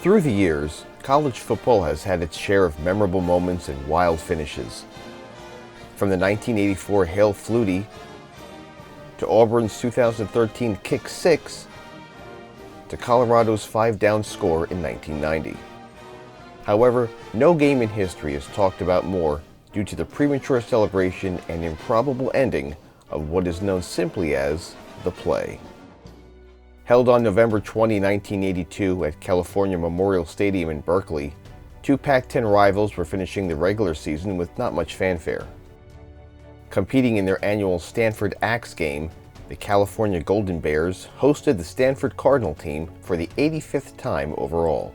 Through the years, college football has had its share of memorable moments and wild finishes. From the 1984 Hail Flutie to Auburn's 2013 Kick 6 to Colorado's 5-down score in 1990. However, no game in history is talked about more due to the premature celebration and improbable ending of what is known simply as the play. Held on November 20, 1982 at California Memorial Stadium in Berkeley, two Pac-10 rivals were finishing the regular season with not much fanfare. Competing in their annual Stanford Axe game, the California Golden Bears hosted the Stanford Cardinal team for the 85th time overall.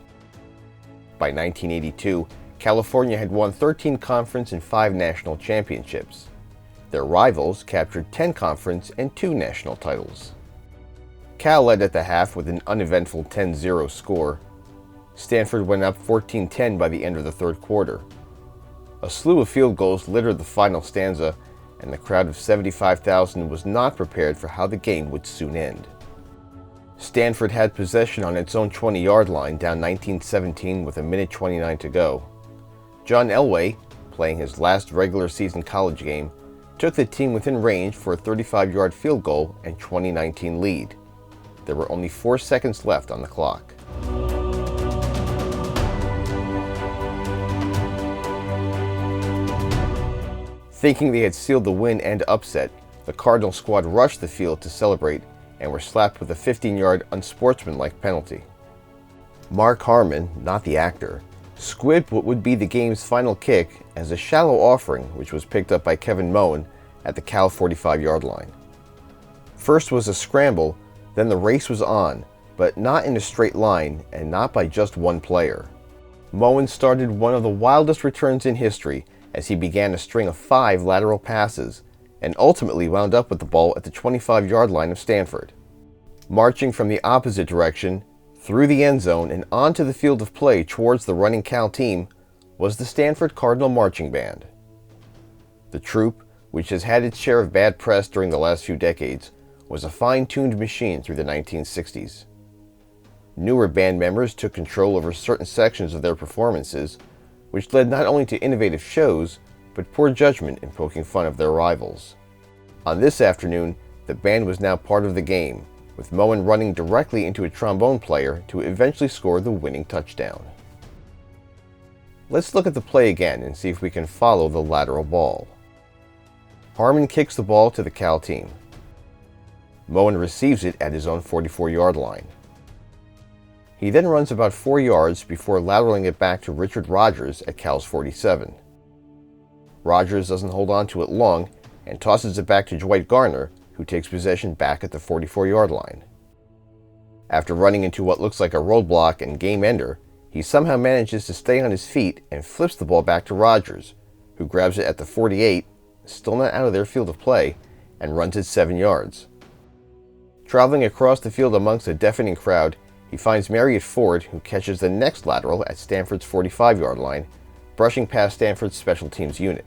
By 1982, California had won 13 conference and 5 national championships. Their rivals captured 10 conference and 2 national titles. Cal led at the half with an uneventful 10-0 score. Stanford went up 14-10 by the end of the third quarter. A slew of field goals littered the final stanza, and the crowd of 75,000 was not prepared for how the game would soon end. Stanford had possession on its own 20-yard line down 19-17 with 1:29 to go. John Elway, playing his last regular season college game, took the team within range for a 35-yard field goal and 20-19 lead. There were only 4 seconds left on the clock. Thinking they had sealed the win and upset, the Cardinal squad rushed the field to celebrate and were slapped with a 15-yard unsportsmanlike penalty. Mark Harmon, not the actor, squibbed what would be the game's final kick as a shallow offering, which was picked up by Kevin Moen at the Cal 45-yard line. First was a scramble, then the race was on, but not in a straight line and not by just one player. Moen started one of the wildest returns in history as he began a string of 5 lateral passes and ultimately wound up with the ball at the 25-yard line of Stanford. Marching from the opposite direction, through the end zone and onto the field of play towards the running Cal team was the Stanford Cardinal Marching Band. The troupe, which has had its share of bad press during the last few decades, was a fine-tuned machine through the 1960s. Newer band members took control over certain sections of their performances, which led not only to innovative shows, but poor judgment in poking fun of their rivals. On this afternoon, the band was now part of the game, with Moen running directly into a trombone player to eventually score the winning touchdown. Let's look at the play again and see if we can follow the lateral ball. Harmon kicks the ball to the Cal team. Moen receives it at his own 44-yard line. He then runs about 4 yards before lateraling it back to Richard Rogers at Cal's 47. Rogers doesn't hold on to it long and tosses it back to Dwight Garner, who takes possession back at the 44-yard line. After running into what looks like a roadblock and game ender, he somehow manages to stay on his feet and flips the ball back to Rogers, who grabs it at the 48, still not out of their field of play, and runs it 7 yards. Traveling across the field amongst a deafening crowd, he finds Marriott Ford, who catches the next lateral at Stanford's 45-yard line, brushing past Stanford's special teams unit.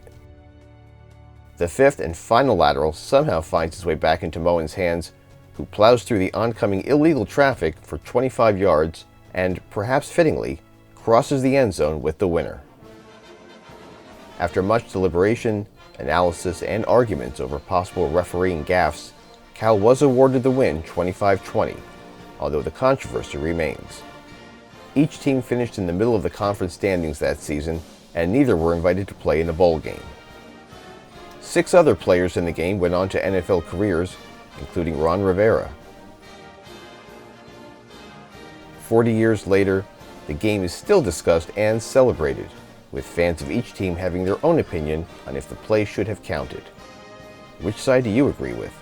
The 5th and final lateral somehow finds its way back into Moen's hands, who plows through the oncoming illegal traffic for 25 yards and, perhaps fittingly, crosses the end zone with the winner. After much deliberation, analysis, and arguments over possible refereeing gaffes, Cal was awarded the win 25-20, although the controversy remains. Each team finished in the middle of the conference standings that season, and neither were invited to play in a bowl game. 6 other players in the game went on to NFL careers, including Ron Rivera. 40 years later, the game is still discussed and celebrated, with fans of each team having their own opinion on if the play should have counted. Which side do you agree with?